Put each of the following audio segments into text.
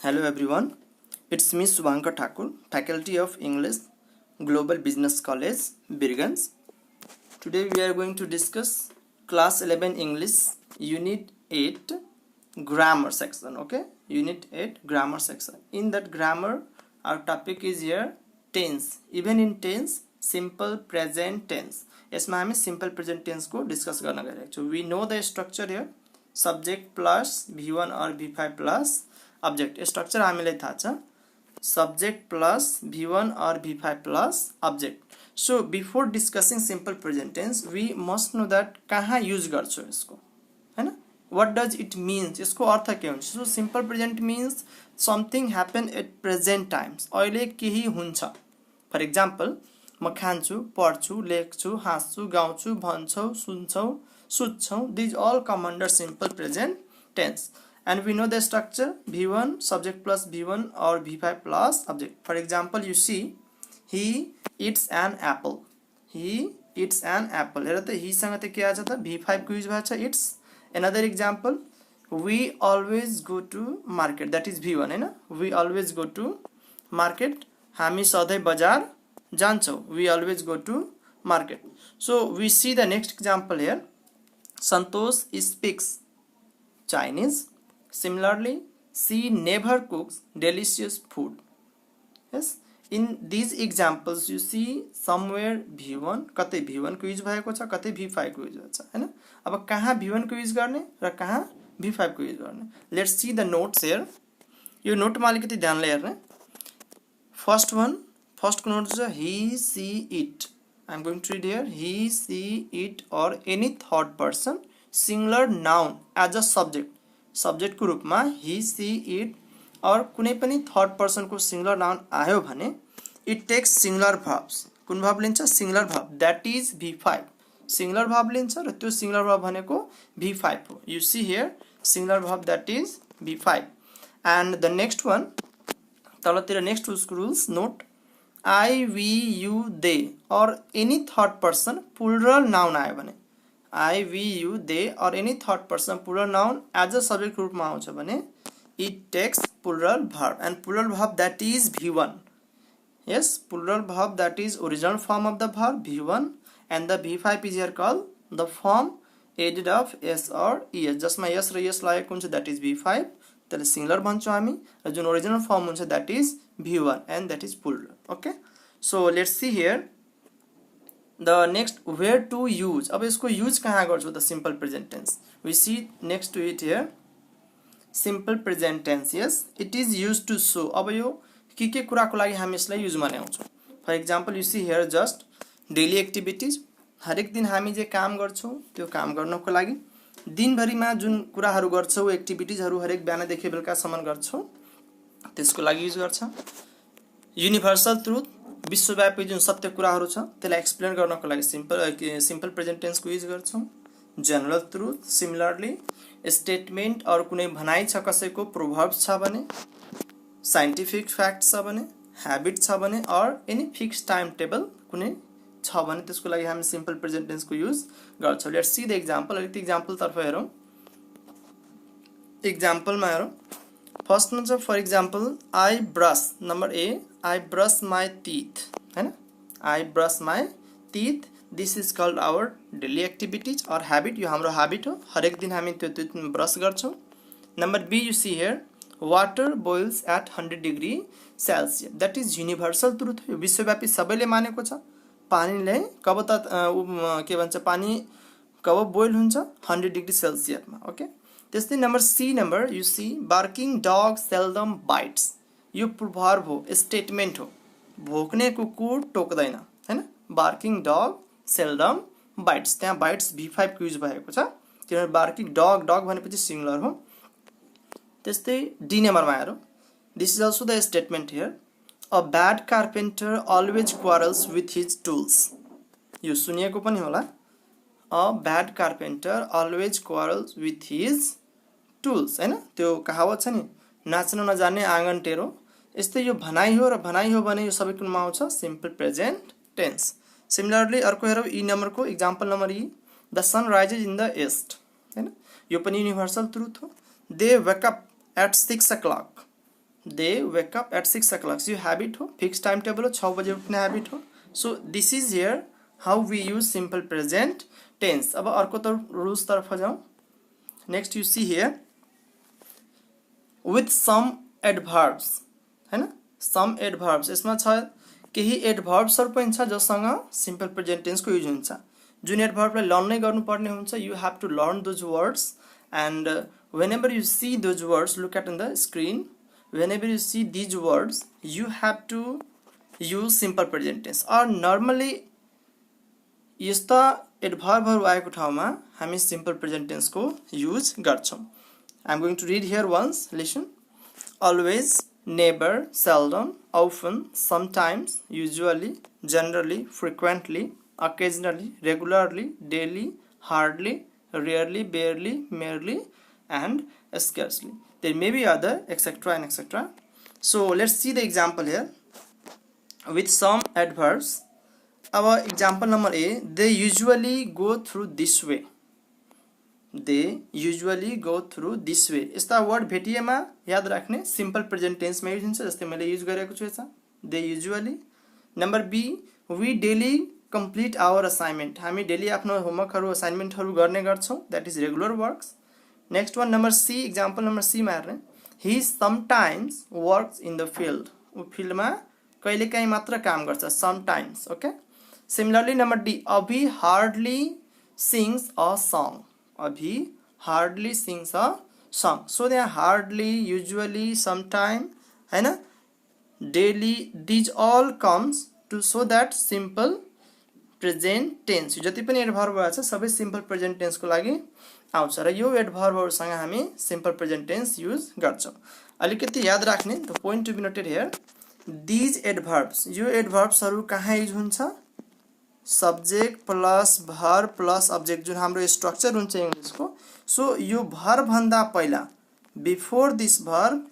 Hello everyone, it's me Subhankar Thakur, Faculty of English, Global Business College, Birgans. Today we are going to discuss Class 11 English, Unit 8, Grammar section, okay? Unit 8, Grammar section. In that grammar, our topic is here, tense. Even in tense, simple present tense. यसमा हामी simple present tense को discuss गर्न गइरहेको छौं. We know the structure here, subject plus V1 or V5 plus object. Structure हामीलाई थाहा छ, subject plus V1 or V5 plus object. So before discussing simple present tense, we must know that कहाँ use गर्छौ यसको, हैन? What does it means? यसको अर्थ के हुन्छ? So simple present means something happen at present times. अहिले केही हुन्छ. For example, म खान्छु, पढ्छु, लेख्छु, हाँस्छु, गाउँछु, भन्छौ, सुन्छौ, सुत्छौ. These all come under simple present tense. And we know the structure, V1 subject plus V1 or V5 plus object. For example, you see, he eats an apple. He eats an apple. हेर त he सँग त के आछ त V5 को use भएको छ eats. Another example, we always go to market. That is V1 हैन? We always go to market. हामी सधैं बजार जान्छौ. We always go to market. So we see the next example here. Santosh speaks Chinese. Similarly, she never cooks delicious food. Yes, in these examples you see somewhere V1 कतै V1 को use भएको छ, कतै V5 को use भएको छ, हैन? अब कहाँ V1 को यूज गर्ने र कहाँ V5 को यूज गर्ने? Let's see the notes here. यो नोट मा अलिकति ध्यानले हेर्ने. First को नोट छ he, she, it. I am going to read here. He, she, it or any third person singular noun as a subject. Subject को रूपमा he, she, it और कुनै पनि third person को singular noun आयो भने it takes singular verbs. कुन verb लिन्छ? Singular verb. That is V5. Singular verb लिन्छ र त्यो singular verb भनेको V5 हो. You see here singular verb that is V5. And the next one, तलतिर next rules note I, we, you, they or any third person plural noun आयो भने I, we, you, they or any third person plural noun as a subject group मा आउँछ भने it takes plural verb and plural verb that is V1. Yes, plural verb that is original form of the verb V1 and the V5 is here called the form added of s or es. जसमा s र es लागेको हुन्छ that is V5. त्यसले singular भन्छौं हामी र जुन original form हुन्छ that is V1 and that is plural. Okay, so let's see here the next where to use. अब यसको use कहाँ गर्छौ त simple present tense. We see next to it here simple present tense. Yes, it is used to show. अब यो के कुराको लागि हामी यसलाई युज मा ल्याउँछौं. For example, you see here just daily activities. हरेक दिन हामी जे काम गर्छौं त्यो काम गर्नको लागि दिनभरिमा जुन कुराहरु गर्छौं एक्टिभिटीजहरु हरेक बिहानदेखि बेलुकासम्म गर्छौं त्यसको लागि युज गर्छ. युनिभर्सल ट्रुथ, विश्वव्यापी जुन सत्य कुराहरु छ त्यसलाई एक्सप्लेन गर्नको लागि सिम्पल प्रेजेन्ट टेन्स को युज गर्छौं. जनरल ट्रुथ, सिमिलरली स्टेटमेन्ट और कुनै भनाइ छ कसैको, प्रोभर्ब्स छ भने, साइन्टिफिक फ्याक्ट छ भने, ह्याबिट छ भने और एनी फिक्स टाइम टेबल कुनै छ भने त्यसको लागि हामी सिम्पल प्रेजेन्ट टेन्स को युज गर्छौं. Let's see the example. अलिकति एक्जाम्पल तर्फ हेरौं. एक्जाम्पल मा हेरौं. फर्स्ट मा छ for example I brush. Number A I brush my teeth, हैन? I brush my teeth. This is called our daily activities or habit. यो हाम्रो habit हो. हरेक दिन हामी त्यो ब्रश गर्छौं. Number B you see here water boils at 100 degree Celsius. That is universal truth. यो विश्वव्यापी सबैले मानेको छ. पानीले कब त के भन्छ पानी कब बोइल हुन्छ 100 डिग्री सेल्सियस मा. ओके, त्यस्तै number C number you see barking dog seldom bites. यो verb हो, स्टेटमेन्ट हो. भोक्ने कुकुर टोक्दैन, हैन? Barking dog seldom bites. त्यहाँ बाइट्स V5 को युज भएको छ. त्यो बार्किङ डग भनेपछि सिंगुलर हो. त्यस्तै डी नम्बरमा हेरौं. This is also the statement here. A bad carpenter always quarrels with his tools. यो सुनिएको पनि होला. A bad carpenter always quarrels with his tools, हैन? त्यो कहावत छ नि, नाच्न नजान्ने आँगन टेरो. यस्तै यो भनाइ हो र भनाइ हो भने यो सबै कुनमा आउँछ सिम्पल प्रेजेन्ट टेन्स. सिमिलरली अर्को हेरौं ई नम्बर को example number E. The sun rises in the east, हैन? यो पनि युनिभर्सल ट्रुथ हो. They wake up at 6 o'clock. they wake up at 6 o'clock. So, habit ho, fixed timetable ho, 6 बजे उठने habit हो. So this is here how we use simple present tense. अब अर्को तरफ rules तरफ जाऊँ. Next you see here with some adverbs, है ना? Some adverbs यसमा छ केही adverbs हरु पनि छ जसँग simple present tense को use हुन्छ. जुन adverb लाई learn नै गर्नुपर्ने हुन्छ, you have to learn those words, and whenever you see those words, look at on the screen. Whenever you see these words, you have to use simple present tense. Or normally यस्ता एडभर्बहरु आएको ठाउँमा हामी simple present tense को use गर्छौं. I'm going to read here once. Listen. Always, never, seldom, often, sometimes, usually, generally, frequently, occasionally, regularly, daily, hardly, rarely, barely, merely, and scarcely. There may be other, etc. and etc. So let's see the example here with some adverbs. Our example number A, they usually go through this way. They usually go through this way. यस्ता word भेटिएमा याद राख्ने simple present tense मा use हुन्छ, जस्तै मैले use गरेको छु यसमा. They usually. Number B, we daily complete our assignment. हामी डेली आफ्नो होमवर्कहरु असाइनमेन्टहरु गर्ने गर्छौं. That is regular works. Next one, number C, example number C मा हेर्ने. He sometimes works in the field. उ फिल्डमा कहिलेकाहीँ मात्र काम गर्छ, sometimes. Okay. Similarly, number D, Abhi hardly sings a song. Abhi hardly sings a song. So they are hardly, usually, sometime, है ना, daily. These all comes to show that simple present tense. जति पनि adverb छ सबै simple present tense को लागि आउँछ र यो एडभर्बहरुसँग हामी simple present tense युज गर्छौं. अलिकति याद राख्ने, the point to be noted here, these adverbs, यो एडभर्ब्सहरु कहाँ युज हुन्छ? Subject plus verb plus object, जुन हाम्रो स्ट्रक्चर हुन्छ इंग्लिश को. सो यो verb भन्दा पहिला, before this verb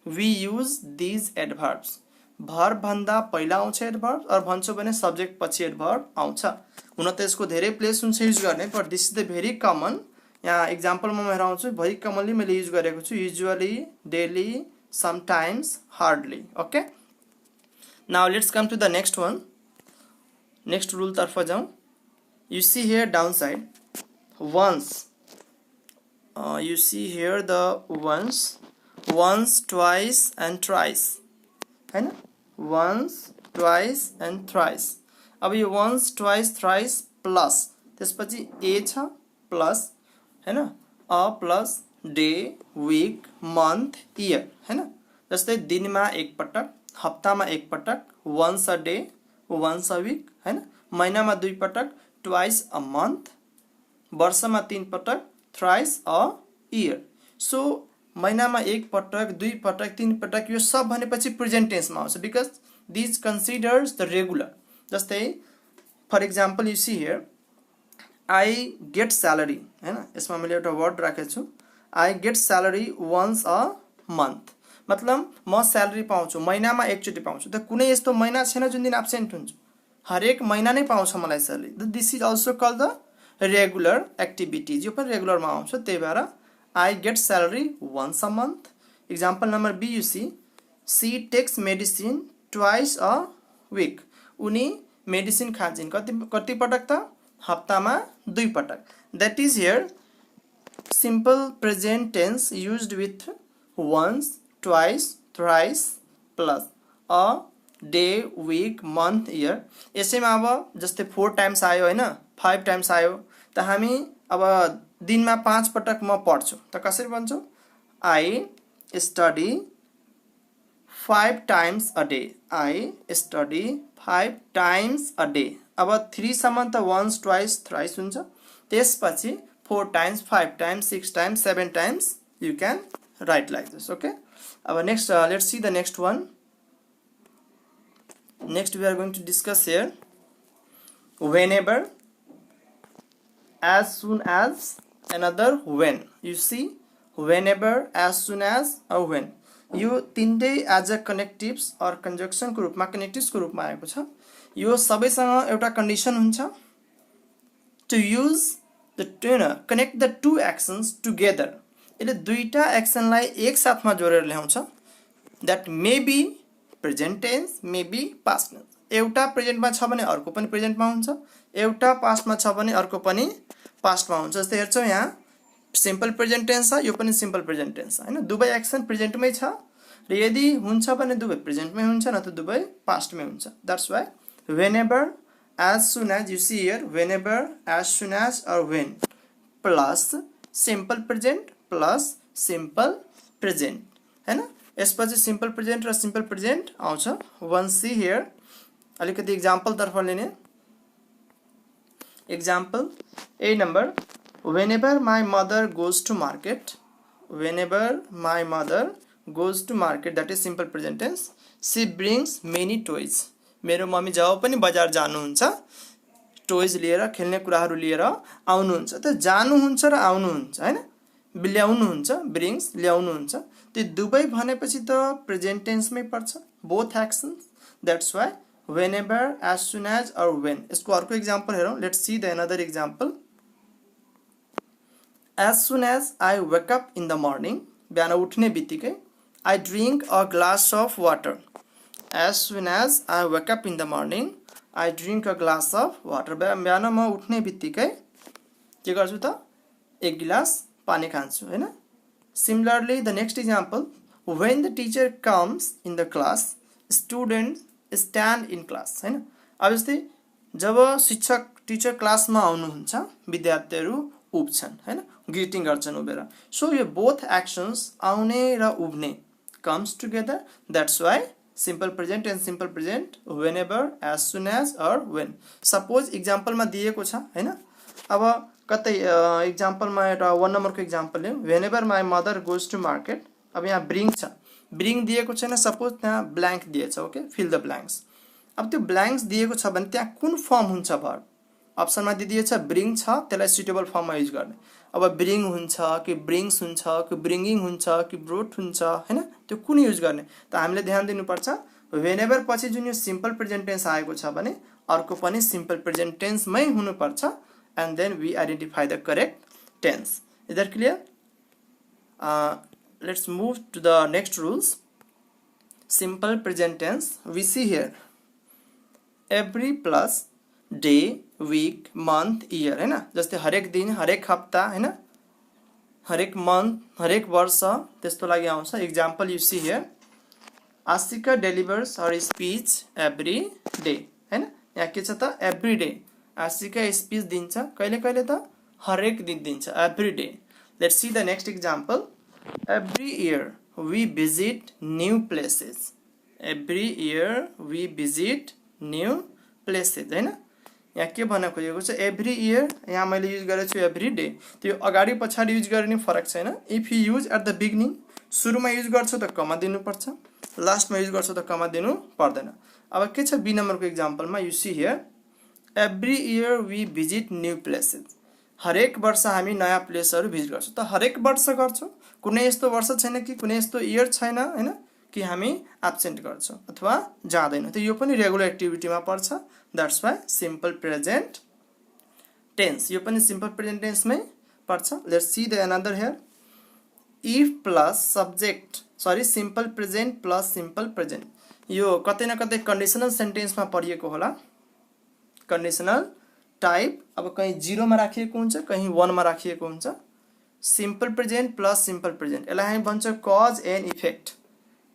we use these adverbs. verb भन्दा पहिला आउँछ एडभर्ब, और भन्छौ भने सब्जेक्ट पछि एडभर्ब आउँछ. हुन त यसको धेरै प्लेस हुन्छ युज गर्ने, but this is the very common. यहाँ एक्जाम्पल म हेराउँछु, भेरी कमनली मैले युज गरेको छु. Usually, daily, sometimes, hardly. Okay. Now let's come to the next one. Next rule तर्फ जाऊँ. You see here downside. Once. You see here the once, twice, and thrice. है ना? Once, twice, and thrice. अब यो once, twice, thrice plus त्यसपछि a छ plus, है ना, a plus day, week, month, year, है ना. जस्तै दिनमा एक पटक, हप्तामा एक पटक, once a day, once a week, है ना, महिनामा दुई पटक, twice a month, वर्षमा तीन पटक, thrice a year. So महिनामा एक पटक, दुई पटक, तीन पटक, यो सब भनेपछि प्रेजेन्ट टेन्समा आउँछ, because these considers the regular. जस्तै for example you see here, I get salary, है ना, यसमा मैले एउटा वर्ड राखेको छु, I get salary once a month. मतलब म स्यालेरी पाउँछु, महिनामा एकचोटी पाउँछु. त कुनै यस्तो महिना छैन जुन दिन एब्सेन्ट हुन्छु, हरेक महिना नै पाउँछ मलाई salary. This is also called the regular activities. यो पनि रेगुलरमा आउँछ, त्यही भएर I get salary once a month. Example number B, you see, she takes medicine twice a week. उनी मेडिसिन खान्छिन् कति पटक त? हप्तामा दुई पटक. That is here simple present tense used with once, twice, thrice plus a day, week, month, year. यसैमा अब जस्तै 4 टाइम्स आयो हैन, 5 टाइम्स आयो, त हामी अब दिनमा 5 पटक म पढ्छु, त कसरी भन्छौ? I study 5 times a day. I study 5 times a day. अब 3 सम्म त once, twice, thrice हुन्छ. त्यसपछि 4 times, 5 times, 6 times, 7 times you can write like this. Okay. अब next let's see the next one. Next we are going to discuss here whenever, as soon as, another when. You see, whenever, as soon as, or when. यो तीनटै as a connectives और कंजक्सन को रूपमा, connectives को रूपमा आएको छ. यो सबैसँग एउटा कन्डिसन हुन्छ, to use the connect the two actions together. यसले दुईटा एक्सनलाई एक साथमा जोडेर ल्याउँछ. that may be present tense, may be past tense. एउटा प्रेजेन्टमा छ भने अर्को पनि प्रेजेन्टमा हुन्छ, एउटा पास्टमा छ भने अर्को पनि पास्टमा हुन्छ। जस्तै हेर्छौँ यहाँ सिम्पल प्रेजेन्ट टेन्स छ, यो पनि सिम्पल प्रेजेन्ट टेन्स छ हैन, दुवै एक्सन प्रेजेन्टमै छ र यदि हुन्छ भने दुवै प्रेजेन्टमै हुन्छ न त दुवै पास्टमै हुन्छ। That's why whenever, as soon as, you see here whenever, as soon as or when plus simple present plus simple present हैन। यसपछि सिम्पल प्रेजेन्ट र सिम्पल प्रेजेन्ट आउँछ। वन सी हियर, अलिकति एक्जाम्पल तर्फ लिने। Example A number, whenever my mother goes to market, whenever my mother goes to market, that is simple present tense, she brings many toys. मेरो mummy जब पनि बजार जानुहुन्छ टोयज लिएर, खेल्ने कुराहरू लिएर आउनुहुन्छ। त जानुहुन्छ र आउनुहुन्छ हैन, ल्याउनुहुन्छ, ब्रिङ्स ल्याउनुहुन्छ, त्यो दुवै भनेपछि त प्रेजेन्ट टेन्समै पर्छ, both actions. That's why whenever, as soon as or when। यसको अर्को एक्जाम्पल हेरौँ। Let's see the another example. as soon as I wake up in the morning, बिहान उठ्ने बित्तिकै I drink a glass of water। as soon as I wake up in the morning, I drink a glass of water। बिहान म उठ्ने बित्तिकै के गर्छु त, एक गिलास पानी खान्छु हैन। Similarly, the next example, when the teacher comes in the class, students stand in class हैन। अब जस्तै जब शिक्षक टिचर क्लासमा आउनुहुन्छ विद्यार्थीहरू उभिन्छन् हैन, ग्रिटिङ गर्छन् उभिएर। सो यो बोथ एक्सन्स आउने र उभिने comes together। that's why simple present and simple present whenever, as soon as or when। Suppose एक्जाम्पलमा दिएको छ हैन। अब कतै एक्जाम्पलमा एउटा 1 नम्बरको एक्जाम्पल हो, whenever my mother goes to market। अब यहाँ ब्रिङ छ, ब्रिङ दिएको छैन, सपोज त्यहाँ ब्ल्याङ्क दिएछ, ओके, फिल द ब्ल्याङ्क्स। अब त्यो ब्ल्याङ्क्स दिएको छ भने त्यहाँ कुन फर्म हुन्छ भर्ब? अप्सनमा दिदिएछ ब्रिङ छ, त्यसलाई सुटेबल फर्ममा युज गर्ने। अब ब्रिङ हुन्छ कि ब्रिङ्स हुन्छ कि ब्रिङ्गिङ हुन्छ कि ब्रोट हुन्छ हैन, त्यो कुन युज गर्ने त हामीले ध्यान दिनुपर्छ। whenever पछि जुन यो सिम्पल प्रेजेन्ट टेन्स आएको छ भने अर्को पनि सिम्पल प्रेजेन्ट टेन्समै हुनुपर्छ। and then we identify the correct tense। is that clear? Let's move to the next rules। simple present tense, we see here every plus day, week, month, year हैन। जस्तै हरेक दिन, हरेक हप्ता हैन, हरेक मन्थ, हरेक वर्ष, त्यस्तो लागि आउँछ। Example you see here, Ashika delivers her speech every day हैन। यहाँ के छ त, एभ्री डे आशिका स्पीच दिन्छ, कहिले कहिले त हरेक दिन दिन्छ, every day. Let's see the next example, every year we visit new places, every year we visit new places हैन। यहाँ के भन्न खोजेको छ, एभ्री इयर यहाँ मैले युज गरेको छु एभ्री डे, त्यो अगाडि पछाडि युज गर्ने फरक छैन। If you use at the beginning, सुरुमा युज गर्छौ त कमा दिनुपर्छ, लास्टमा युज गर्छौ त कमा दिनु पर्दैन। अब के छ बी नम्बरको एक्जाम्पलमा, you see here every year we visit new places, हरेक वर्ष हामी नयाँ प्लेसहरू भिजिट गर्छौँ। त हरेक वर्ष गर्छौँ, कुनै यस्तो वर्ष छैन कि कुनै यस्तो इयर छैन हैन कि हामी एब्सेन्ट गर्छौँ अथवा जाँदैनौँ, त यो पनि रेगुलर एक्टिभिटीमा पर्छ। That's why simple present tense, यो पनि सिम्पल प्रेजेन्ट टेन्समै पर्छ। Let's see the another here, if plus subject, sorry simple present plus simple present, यो कतै न कतै कन्डिसनल सेन्टेन्समा परिएको होला। कन्डिसनल टाइप अब कहीं 0 मा राखिएको हुन्छ, कहीं 1 मा राखिएको हुन्छ। Simple present plus simple present, यसलाई हामी भन्छ cause and effect.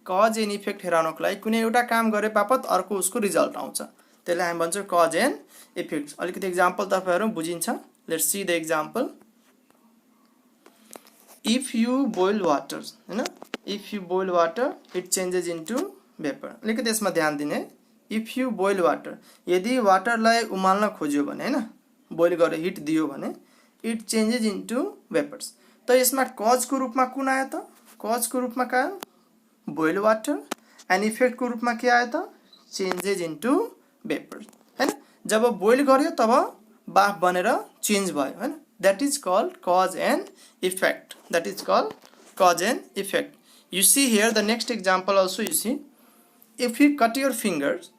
Cause and effect हेराउनको लागि कुनै एउटा काम गरे बापत अर्को उसको रिजल्ट आउँछ, त्यसलाई हामी भन्छ कज एन्ड इफेक्ट। अलिकति एक्जाम्पल तर्फ हेरौँ, बुझिन्छ। Let's see the example, if you boil water हैन, if you boil water it changes into vapour. अलिकति यसमा ध्यान दिने, इफ यु बोइल वाटर, यदि वाटरलाई उमाल्न खोज्यो भने हैन, बोइल गरेर हिट दियो भने इट चेन्जेस इन्टु वेपर्स। त यसमा कजको रूपमा कुन आयो त, कजको रूपमा के आयो, बोइल वाटर, एन्ड इफेक्टको रूपमा के आयो त, चेन्जेस इन्टु वेपर्स हैन। जब बोइल गर्यो तब बाफ बनेर चेन्ज भयो हैन, that is called cause and effect, that is called cause and effect. You see here the next example also, you see if you cut your fingers,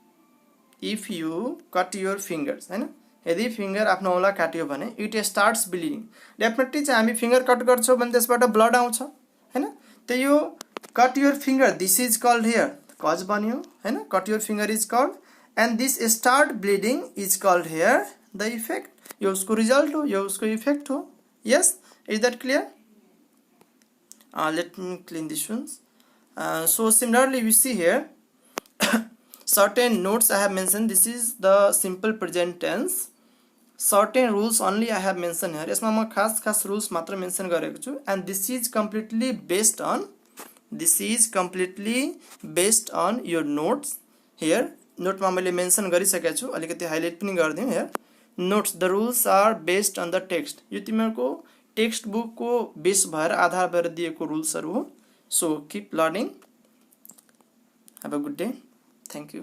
if you cut your fingers हैन, यदि finger आफ्नो औँला काट्यो भने it starts bleeding. Definitely चाहिँ हामी finger cut गर्छौँ भने त्यसबाट ब्लड आउँछ हैन। त यो cut your finger, this is called here cause बन्यो हैन, cut your finger is called, and this start bleeding is called here the effect. यो उसको रिजल्ट हो, यो उसको इफेक्ट हो. Yes, is that clear? Let me clean these ones. So similarly we see here certain notes I have mentioned. This is the simple present tense. Certain rules only I have mentioned here. यसमा म खास rules मात्र mention गरेको छु. And this is completely based on your notes here. Note मा मैले mention गरिसकेको छु, अलिकति हाइलाइट पनि गर्दियौ here. Notes, the rules are based on the text. यो तिमीहरुको टेक्स्ट बुक को बेस भएर आधार भएर दिएको रुल्सहरु हो. So keep learning. Have a good day. Thank you.